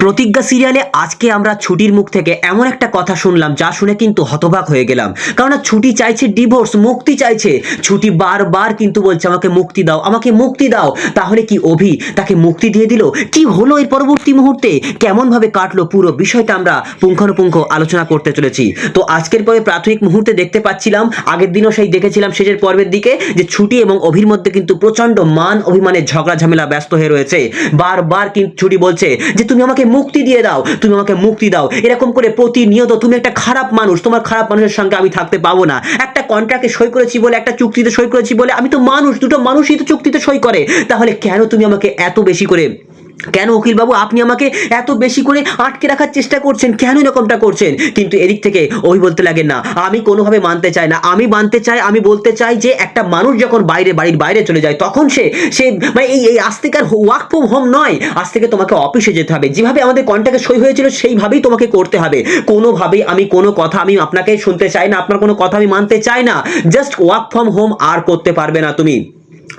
প্রতিজ্ঞা সিরিয়ালে আজকে আমরা ছুটির মুখ থেকে এমন একটা কথা শুনলাম যা শুনে কিন্তু হতবাক হয়ে গেলাম। কারণ ছুটি চাইছে ডিভোর্স, মুক্তি চাইছে। ছুটি বারবার কিন্তু বলছে আমাকে মুক্তি দাও, আমাকে মুক্তি দাও। তাহলে কি অভি তাকে মুক্তি দিয়ে দিল? কি হলো এর পরবর্তী মুহূর্তে, কেমন ভাবে কাটলো পুরো বিষয়টা আমরা পুঙ্খানুপুঙ্খ আলোচনা করতে চলেছি। তো আজকের পরে প্রাথমিক মুহূর্তে দেখতে পাচ্ছিলাম, আগের দিনও সেই দেখেছিলাম শেষের পর্বের দিকে, যে ছুটি এবং অভির মধ্যে কিন্তু প্রচন্ড মান অভিমানের ঝগড়া ঝামেলা ব্যস্ত হয়ে রয়েছে। বারবার কিন্তু ছুটি বলছে যে তুমি আমাকে মুক্তি দিয়ে দাও, তুমি আমাকে মুক্তি দাও। এরকম করে প্রতিনিয়ত তুমি একটা খারাপ মানুষ, তোমার খারাপ মানুষের সঙ্গে আমি থাকতে পাবো না। একটা কন্ট্রাক্টে সই করেছি বলে, একটা চুক্তিতে সই করেছি বলে, আমি তো মানুষ, দুটো মানুষই তো চুক্তিতে সই করে। তাহলে কেন তুমি আমাকে এত বেশি করে, কেন উকিল বাবু আপনি আমাকে এত বেশি করে আটকে রাখার চেষ্টা করছেন, কেন এরকমটা করছেন? কিন্তু এদিক থেকে ওই বলতে লাগে না, আমি কোনোভাবে মানতে চাই না। আমি মানতে চাই, আমি বলতে চাই যে একটা মানুষ যখন বাড়ির বাইরে চলে যায় তখন সে সে মানে এই আজ থেকে আর ওয়ার্ক ফ্রম হোম নয়, আজ থেকে তোমাকে অফিসে যেতে হবে। যেভাবে আমাদের কন্ট্রাক্টে সই হয়েছিল সেইভাবেই তোমাকে করতে হবে। কোনোভাবেই আমি কোনো কথা আমি আপনাকে শুনতে চাই না, আপনার কোনো কথা আমি মানতে চাই না। জাস্ট ওয়ার্ক ফ্রম হোম আর করতে পারবে না তুমি।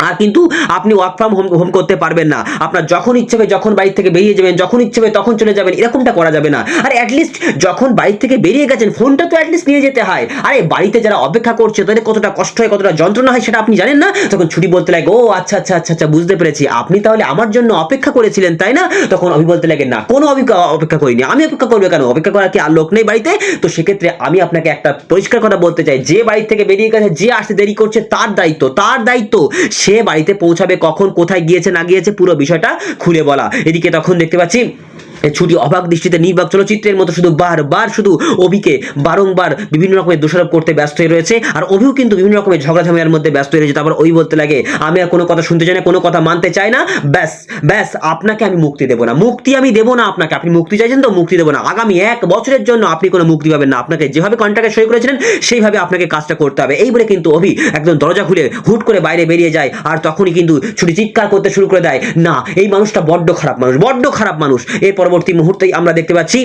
আর কিন্তু আপনি ওয়ার্ক ফ্রম হোম করতে পারবেন না। আপনার যখন ইচ্ছে হবে যখন বাড়ি থেকে বেরিয়ে যাবেন, যখন ইচ্ছে হবে তখন চলে যাবেন, এরকমটা করা যাবে না। আর অ্যাটলিস্ট যখন বাড়ি থেকে বেরিয়ে গেছেন ফোনটা তো অ্যাটলিস্ট নিয়ে যেতে হয়। আরে বাড়িতে যারা অপেক্ষা করছে তাদের কতটা কষ্ট হয়, কতটা যন্ত্রণা হয় সেটা আপনি জানেন না? তখন ছুটি বলতে লাগে, ও আচ্ছা আচ্ছা আচ্ছা আচ্ছা বুঝতে পেরেছি, আপনি তাহলে আমার জন্য অপেক্ষা করেছিলেন তাই না? তখন অভি বলতে লাগে, না কোনো অপেক্ষা করিনি। আমি অপেক্ষা করবো কেন? অপেক্ষা করার কি আর লোক নেই বাড়িতে? তো সেক্ষেত্রে আমি আপনাকে একটা পরিষ্কার কথা বলতে চাই, যে বাড়ি থেকে বেরিয়ে গেছে, যে আসতে দেরি করছে তার দায়িত্ব সে বাড়িতে পৌঁছাবে কখন, কোথায় গিয়েছে না গিয়েছে পুরো বিষয়টা খুলে বলা। এদিকে তখন দেখতে পাচ্ছি ছুটি অবাক দৃষ্টিতে নির্বাক চলচ্চিত্রের মতো শুধু বারবার শুধু অভিকে বারংবার বিভিন্ন রকমের দোষারোপ করতে ব্যস্ত হয়ে রয়েছে। আর অভিও কিন্তু বিভিন্ন রকমের ঝগড়া ঝামেলার মধ্যে ব্যস্ত হয়ে রয়েছে। তারপর ওই বলতে লাগে, আমি আর কোনো কথা শুনতে চাই না, কোনো কথা মানতে চাই না, ব্যাস ব্যাস আপনাকে আমি মুক্তি দেবো না, মুক্তি আমি দেবো না আপনাকে। আপনি মুক্তি চাইছেন তো, মুক্তি দেবো না। আগামী 1 বছরের জন্য আপনি কোনো মুক্তি পাবেন না। আপনাকে যেভাবে কন্ট্রাক্টে সই করেছিলেন সেইভাবে আপনাকে কাজটা করতে হবে। এই বলে কিন্তু অভি একদম দরজা খুলে হুট করে বাইরে বেরিয়ে যায়। আর তখনই কিন্তু ছুটি চিৎকার করতে শুরু করে দেয়, না এই মানুষটা বড্ড খারাপ মানুষ, বড্ড খারাপ মানুষ। এর পরবর্তী মুহূর্তেই আমরা দেখতে পাচ্ছি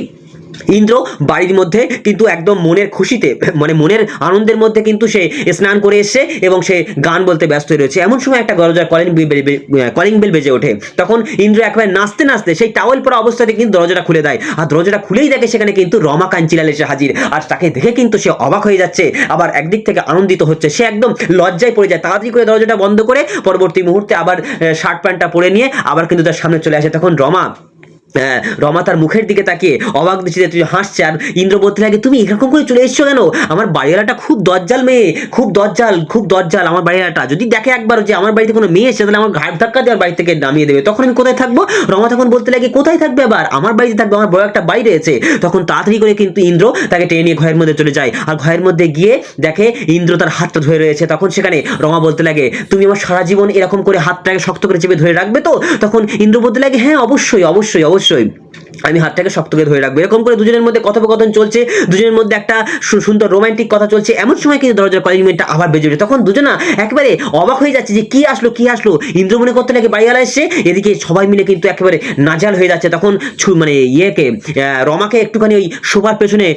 ইন্দ্র বাড়ির মধ্যে কিন্তু একদম মনের খুশিতে, মানে মনের আনন্দের মধ্যে কিন্তু সে স্নান করে এসছে এবং সে গান বলতে ব্যস্ত হয়ে রয়েছে। এমন সময় একটা দরজার কলিং বেল বেজে ওঠে। তখন ইন্দ্র একেবারে নাচতে নাচতে সেই টাওয়েল পরা অবস্থাতে কিন্তু দরজাটা খুলে দেয়। আর দরজাটা খুলেই দেখে সেখানে কিন্তু রমা কাঞ্চিলাল এসে হাজির। আর তাকে দেখে কিন্তু সে অবাক হয়ে যাচ্ছে, আবার একদিক থেকে আনন্দিত হচ্ছে। সে একদম লজ্জায় পড়ে যায়, তাড়াতাড়ি করে দরজাটা বন্ধ করে পরবর্তী মুহূর্তে আবার শার্ট প্যান্টটা পরে নিয়ে আবার কিন্তু তার সামনে চলে আসে। তখন রমা তার মুখের দিকে তাকিয়ে অবাক দৃষ্টিতে তুই হাসছে। আর ইন্দ্র বলতে লাগে, তুমি এরকম করে চলে এসছো কেন? আমার বাড়িওয়ালাটা খুব দজ্জাল মেয়ে, খুব দজ্জাল আমার বাড়িওয়ালাটা। যদি দেখে একবার যে আমার বাড়িতে কোনো মেয়ে এসে, তাহলে আমার ঘাট ধাক্কা দিয়ে আমার বাড়ি থেকে নামিয়ে দেবে। তখন আমি কোথায় থাকবো? রমা তখন বলতে লাগে, কোথায় থাকবে আবার? আমার বাড়িতে থাকবে, আমার বড় একটা বাড়ি রয়েছে। তখন তাড়াতাড়ি করে কিন্তু ইন্দ্র তাকে টেনে নিয়ে ঘরের মধ্যে চলে যায়। আর ঘরের মধ্যে গিয়ে দেখে ইন্দ্র তার হাতটা ধরে রয়েছে। তখন সেখানে রমা বলতে লাগে, তুমি আমার সারা জীবন এরকম করে হাতটাকে শক্ত করে চেপে ধরে রাখবে তো? তখন ইন্দ্র বলতে লাগে, হ্যাঁ অবশ্যই অবশ্যই অবশ্যই আমি হাতটাকে শক্ত করে ধরে রাখবো। এরকম করে দুজনের মধ্যে কথোপকথন চলছে, দুজনের মধ্যে একটা সুন্দর রোমান্টিক কথা চলছে। এমন সময় কিন্তু দরজার কলিং বেলটা আবার বেজে ওঠে। তখন দুজনা একেবারে অবাক হয়ে যাচ্ছে যে কি আসলো। ইন্দ্র মনে করতে লাগে বাড়িওয়ালা এসছে, এদিকে সবাই মিলে কিন্তু একেবারে নাজাল হয়ে যাচ্ছে। তখন মানে রমাকে একটুখানি ওই সোফার পেছনে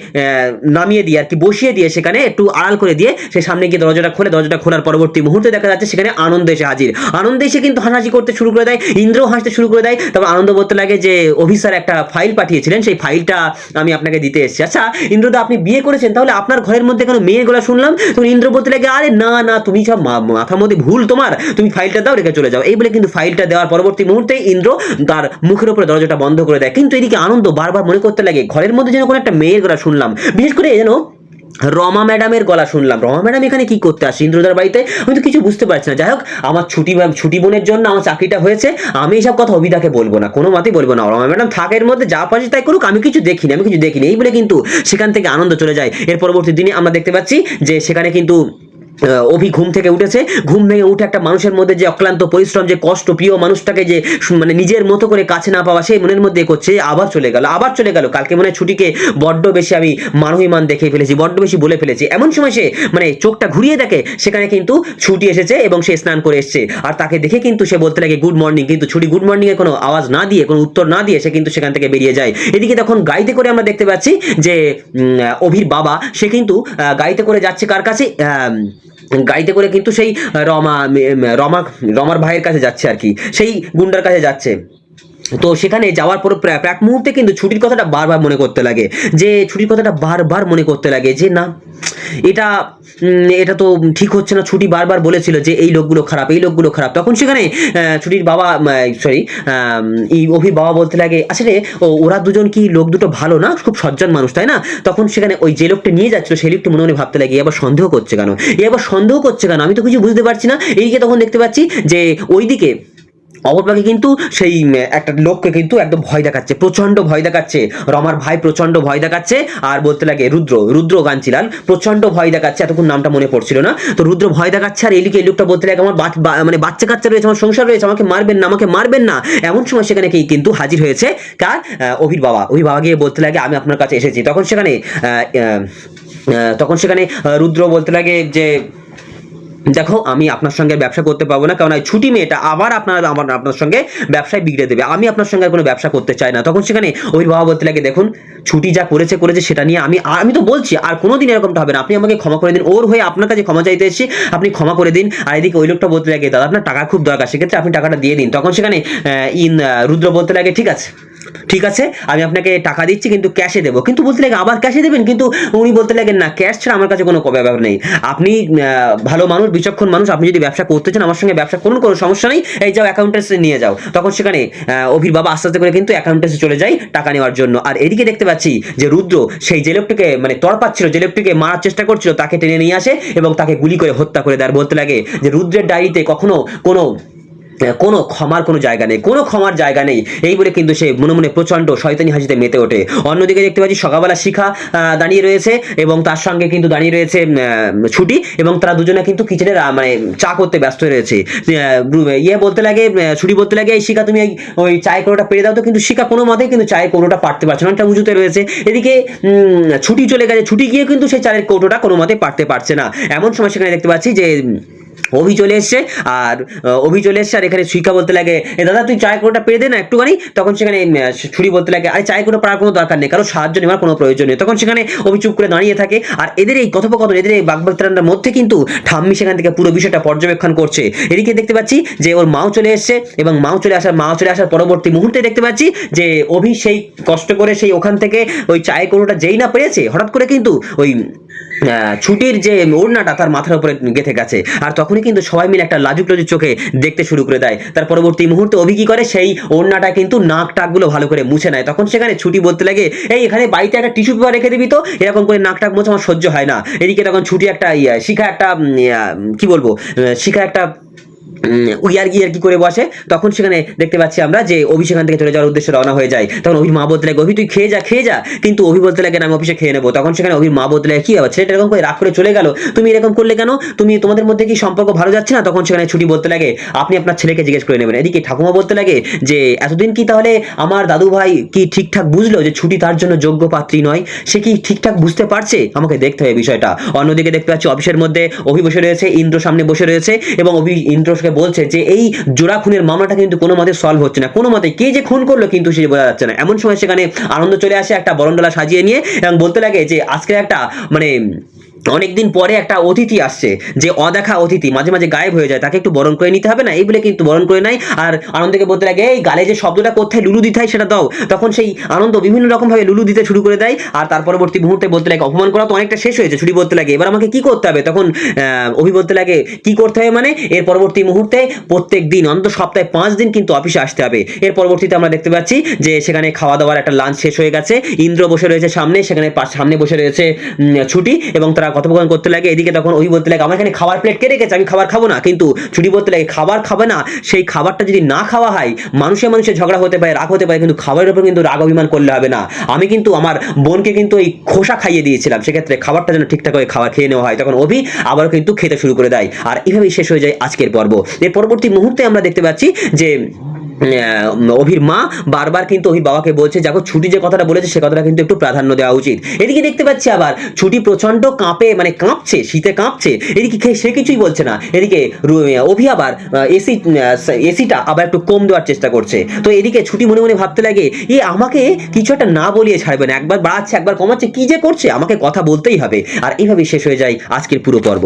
নামিয়ে দিয়ে আর কি বসিয়ে দিয়ে সেখানে একটু আড়াল করে দিয়ে সে সামনে গিয়ে দরজাটা খোলে। দরজাটা খোলার পরবর্তী মুহূর্তে দেখা যাচ্ছে সেখানে আনন্দ এসে হাজির। আনন্দ এসে কিন্তু হাসাহাসি করতে শুরু করে দেয়, ইন্দ্র হাসতে শুরু করে দেয়। তারপর আনন্দ বলতে লাগে যে অফিসার একটা ফাইল পাঠিয়েছিলেন, সেই ফাইলটা আমি আপনাকে দিতে এসেছি। আচ্ছা ইন্দ্রদা আপনি বিয়ে করেছেন, তাহলে আপনার ঘরের মধ্যে কেন মেয়ের গলা শুনলাম? তখন ইন্দ্র বলতে লাগে, আরে না না তুমি সব মাথার মধ্যে ভুল তোমার, তুমি ফাইলটা দাও, রেখে চলে যাও। এই বলে কিন্তু ফাইলটা দেওয়ার পরবর্তী মুহূর্তে ইন্দ্র তার মুখের উপরে দরজাটা বন্ধ করে দেয়। কিন্তু এদিকে আনন্দ বারবার মনে করতে লাগে ঘরের মধ্যে যেন কোনো একটা মেয়ের গলা শুনলাম, বিশেষ করে যেন রমা ম্যাডামের গলা শুনলাম। রমা ম্যাডাম এখানে কি করতে আসে ইন্দ্রদার বাড়িতে? আমি তো কিছু বুঝতে পারছি না। যাই হোক, আমার ছুটি বোনের জন্য আমার চাকরিটা হয়েছে, আমি এইসব কথা অভিদাকে বলবো না, কোনো মতেই বলবো না। রমা ম্যাডাম থাকের মধ্যে যা পাচ্ছে তাই করুক, আমি কিছু দেখিনি। এই বলে কিন্তু সেখান থেকে আনন্দ চলে যায়। এর পরবর্তী দিনে আমরা দেখতে পাচ্ছি যে সেখানে কিন্তু অভি ঘুম থেকে উঠেছে। ঘুম ভেঙে উঠে একটা মানুষের মধ্যে যে অক্লান্ত পরিশ্রম, যে কষ্ট, প্রিয় মানুষটাকে যে মানে নিজের মতো করে কাছে না পাওয়া, সেই মনের মধ্যে করছে। আবার চলে গেল। কালকে মনে হয় ছুটিকে বড্ড বেশি আমি মানবিমান দেখে ফেলেছি, বড্ড বেশি বলে ফেলেছি। এমন সময় সে মানে চোখটা ঘুরিয়ে দেখে সেখানে কিন্তু ছুটি এসেছে এবং সে স্নান করে এসেছে। আর তাকে দেখে কিন্তু সে বলতে লাগে গুড মর্নিং। কিন্তু ছুটি গুড মর্নিং এর কোনো আওয়াজ না দিয়ে, কোনো উত্তর না দিয়ে সে কিন্তু সেখান থেকে বেরিয়ে যায়। এদিকে তখন গাড়িতে করে আমরা দেখতে পাচ্ছি যে অভির বাবা সে কিন্তু গাড়িতে করে যাচ্ছে কার কাছে? গাড়িতে করে কিন্তু সেই রমার ভাইয়ের কাছে যাচ্ছে আর কি, সেই গুন্ডার কাছে যাচ্ছে। তো সেখানে যাওয়ার পর প্রাক মুহূর্তে কিন্তু ছুটির কথাটা বারবার মনে করতে লাগে, যে ছুটির কথাটা বারবার মনে করতে লাগে যে না এটা এটা তো ঠিক হচ্ছে না। ছুটি বারবার বলেছিল যে এই লোকগুলো খারাপ, এই লোকগুলো খারাপ। তখন সেখানে ছুটির বাবা সরি এই অভির বাবা বলতে লাগে আসলে ওরা দুজন কি লোক দুটো ভালো না, খুব সজ্জন মানুষ তাই না। তখন সেখানে ওই যে লোকটা নিয়ে যাচ্ছিল সেই লোকটা মনে মনে ভাবতে লাগে এ আবার সন্দেহ করছে কেন, এ আবার সন্দেহ করছে কেন, আমি তো কিছু বুঝতে পারছি না। এইদিকে তখন দেখতে পাচ্ছি যে ওইদিকে অপরপাকে কিন্তু সেই একটা লোককে কিন্তু একদম ভয় দেখাচ্ছে, প্রচন্ড ভয় দেখাচ্ছে। রমার ভাই প্রচন্ড ভয় দেখাচ্ছে আর বলতে লাগে রুদ্র কাঞ্চিলাল প্রচন্ড ভয় দেখাচ্ছে, এতক্ষণ নামটা মনে পড়ছিল না। তো রুদ্র ভয় দেখাচ্ছে আর এলিকে এই লোকটা বলতে লাগে আমার মানে বাচ্চা কাচ্চা রয়েছে, আমার সংসার রয়েছে, আমাকে মারবেন না, আমাকে মারবেন না। এমন সময় সেখানে কি কিন্তু হাজির হয়েছে কার, অভির বাবা। অভির বাবা গিয়ে বলতে লাগে আমি আপনার কাছে এসেছি। তখন সেখানে রুদ্র বলতে লাগে যে দেখো আমি আপনার সঙ্গে ব্যবসা করতে পারবো না, কারণ এই ছুটি মেয়েটা আবার আপনার সঙ্গে ব্যবসায় বিগড়ে দেবে, আমি আপনার সঙ্গে আর কোনো ব্যবসা করতে চাই না। তখন সেখানে ওই বাবা বলতে লাগে দেখুন ছুটি যা করেছে সেটা নিয়ে আমি তো বলছি আর কোনোদিন এরকমটা হবে না, আপনি আমাকে ক্ষমা করে দিন, ওর হয়ে আপনার কাছে ক্ষমা চাইতে এসেছি, আপনি ক্ষমা করে দিন। আর এদিকে ওই লোকটা বলতে লাগে দাদা আপনার টাকা খুব দরকার, সেক্ষেত্রে আপনি টাকাটা দিয়ে দিন। তখন সেখানে রুদ্র বলতে লাগে ঠিক আছে আমি আপনাকে টাকা দিচ্ছি কিন্তু ক্যাশে দেবো। কিন্তু বলতে লাগে আবার ক্যাশে দেবেন, কিন্তু উনি বলতে লাগেন না ক্যাশ ছাড়া আমার কাছে কোনো ব্যাপার নেই, আপনি ভালো মানুষ, বিচক্ষণ মানুষ, আপনি যদি ব্যবসা করতে চান আমার সঙ্গে ব্যবসা করুন, কোনো সমস্যা নেই, এই যাও অ্যাকাউন্টেন্সে নিয়ে যাও। তখন সেখানে অভির বাবা আস্তে আস্তে করে কিন্তু অ্যাকাউন্টেন্সে চলে যায় টাকা নেওয়ার জন্য। আর এদিকে দেখতে পাচ্ছি যে রুদ্র সেই যে লোকটিকে মানে তড়পাচ্ছিল, যে লোকটিকে মারার চেষ্টা করছিল তাকে টেনে নিয়ে আসে এবং তাকে গুলি করে হত্যা করে দেয়। আর বলতে লাগে যে রুদ্রের ডায়েরিতে কখনো কোনো ক্ষমার কোনো জায়গা নেই, কোনো ক্ষমার জায়গা নেই, এই বলে কিন্তু সে মনে মনে প্রচন্ড শয়তানি হাসিতে মেতে ওঠে। অন্যদিকে দেখতে পাচ্ছি সকালবেলা শিখা দাঁড়িয়ে রয়েছে এবং তার সঙ্গে কিন্তু দাঁড়িয়ে রয়েছে ছুটি, এবং তারা দুজনে কিন্তু কিচেনে মানে চা করতে ব্যস্ত রয়েছে। বলতে লাগে ছুটি বলতে লাগে এই শিখা তুমি ওই চায়ের কৌটোটা পেরে দাও তো, কিন্তু শিখা কোনো মতেই কিন্তু চায়ের কৌটোটা পারতে পারছে না, অনেকটা উঁচুতে রয়েছে। এদিকে ছুটি চলে গেছে, ছুটি গিয়ে কিন্তু সেই চায়ের কৌটোটা কোনো মতে পারতে পারছে না। এমন সময় সেখানে দেখতে পাচ্ছি যে অভি চলে এসছে আর এখানে শিখা বলতে লাগে দাদা তুই চায়ের কোটা পেয়ে দে না একটুখানি। তখন সেখানে ছুরি বলতে লাগে আরে চায়ের কোটা পাওয়ার কোনো দরকার নেই, কারো সাহায্য নেওয়ার কোনো প্রয়োজন নেই। তখন সেখানে অভি চুপ করে দাঁড়িয়ে থাকে আর এদের এই কথোপকথন, এদের এই বাগবাগদানের মধ্যে কিন্তু ঠাম্মি সেখান থেকে পুরো বিষয়টা পর্যবেক্ষণ করছে। এদিকে দেখতে পাচ্ছি যে ওর মাও চলে এসছে এবং মাও চলে আসার পরবর্তী মুহূর্তে দেখতে পাচ্ছি যে অভি সেই কষ্ট করে সেই ওখান থেকে ওই চায়ের কোটোটা যেই না পেরেছে, হঠাৎ করে কিন্তু ওই ছুটির যে ওড়নাটা তার মাথার উপরে গেঁথে গেছে। আর তখনই কিন্তু সবাই মিলে একটা লাজুক চোখে দেখতে শুরু করে দেয়। তার পরবর্তী মুহূর্তে অভি কি করে সেই ওড়নাটা কিন্তু নাক টাকগুলো ভালো করে মুছে নেয়। তখন সেখানে ছুটি বলতে লাগে এই এখানে বাড়িতে একটা টিস্যু পেপার রেখে দিবি তো, এরকম করে নাক টাক মুছে আমার সহ্য হয় না। এদিকে তখন ছুটি একটা শিখা একটা শিখা একটা কি করে বসে। তখন সেখানে দেখতে পাচ্ছি আমরা যে অভি সেখান থেকে চলে যাওয়ার উদ্দেশ্যে রওনা হয়ে যায়। তখন অভির মা বলতে লাগে অভি তুই খেয়ে যা, কিন্তু অভি বলতে লাগে না আমি অফিসে খেয়ে নেবো। তখন সেখানে অভির মা বলতে লাগে কি হবে ছেলেটা এরকম করে রাগ করে চলে গেল, তুমি এরকম করলে কেন, তোমাদের মধ্যে কি সম্পর্ক ভালো যাচ্ছে না? তখন সেখানে ছুটি বলতে লাগে আপনি আপনার ছেলেকে জিজ্ঞেস করে নেবেন। এদিকে ঠাকুমা বলতে লাগে যে এতদিন কি তাহলে আমার দাদু ভাই কি ঠিকঠাক বুঝলো যে ছুটি তার জন্য যোগ্য পাত্রী নয়? সে কি ঠিকঠাক বুঝতে পারছে? আমাকে দেখতে হবে বিষয়টা। অন্যদিকে দেখতে পাচ্ছি অফিসের মধ্যে অভি বসে রয়েছে, ইন্দ্র সামনে বসে রয়েছে এবং অভি ইন্দ্রকে বলছে যে এই জোড়া খুনের মামলাটা কিন্তু কোনো মতে সলভ হচ্ছে না, কোনো মতে কে যে খুন করলো কিন্তু সে বোঝা যাচ্ছে না। এমন সময় সেখানে আনন্দ চলে আসে একটা বরণডালা সাজিয়ে নিয়ে এবং বলতে লাগে যে আজকে একটা মানে অনেকদিন পরে একটা অতিথি আসছে, যে অদেখা অতিথি মাঝে মাঝে গায়েব হয়ে যায়, তাকে একটু বরণ করে নিতে হবে না? এই বলে কিন্তু বরণ করে নাই। আর আনন্দকে বলতে লাগে এই গালে যে শব্দটা কোথায় লুলু দিতে হয় সেটা দাও। তখন সেই আনন্দ বিভিন্ন রকম ভাবে লুলু দিতে শুরু করে দেয়। আর তার পরবর্তী মুহূর্তে বলতে লাগে অপমান করা তো অনেকটা শেষ হয়েছে। ছুটি বলতে লাগে এবার আমাকে কি করতে হবে? তখন অভি বলতে লাগে কি করতে হবে মানে এর পরবর্তী মুহূর্তে প্রত্যেক দিন অন্তত সপ্তাহে 5 দিন কিন্তু অফিসে আসতে হবে। এর পরবর্তীতে আমরা দেখতে পাচ্ছি যে সেখানে খাওয়া দাওয়ার একটা লাঞ্চ শেষ হয়ে গেছে। ইন্দ্র বসে রয়েছে সামনে, সেখানে সামনে বসে রয়েছে ছুটি এবং তারা কথোপকথন করতে লাগে। এদিকে তখন ওই বলতে লাগে আমার এখানে খাবার প্লেট কে রেখেছে, আমি খাবার খাবো না। কিন্তু ছুটি বলতে লাগে খাবার খাবে না, সেই খাবারটা যদি না খাওয়া হয় মানুষের ঝগড়া হতে পারে, রাগ হতে পারে, কিন্তু খাবারের উপর কিন্তু রাগ অভিমান করলে হবে না। আমি কিন্তু আমার বোনকে কিন্তু এই খোসা খাইয়ে দিয়েছিলাম, সেক্ষেত্রে খাবারটা যেন ঠিকঠাক করে খাবার খেয়ে নেওয়া হয়। তখন অভি আবারও কিন্তু খেতে শুরু করে দেয়। আর এভাবেই শেষ হয়ে যায় আজকের পর্ব। এর পরবর্তী মুহূর্তে আমরা দেখতে পাচ্ছি যে অভির মা বারবার কিন্তু অভির বাবাকে বলছে দেখো ছুটি যে কথাটা বলেছে সে কথাটা কিন্তু একটু প্রাধান্য দেওয়া উচিত। এদিকে দেখতে পাচ্ছি আবার ছুটি প্রচন্ড কাঁপছে, শীতে কাঁপছে। এদিকে সে কিছুই বলছে না। এদিকে অভি আবার এসিটা আবার একটু কম দেওয়ার চেষ্টা করছে। তো এদিকে ছুটি মনে মনে ভাবতে লাগে আমাকে কিছু একটা না বলিয়ে ছাড়বে না, একবার বাড়াচ্ছে একবার কমাচ্ছে, কি যে করছে, আমাকে কথা বলতেই হবে। আর এইভাবেই শেষ হয়ে যায় আজকের পুরো পর্ব।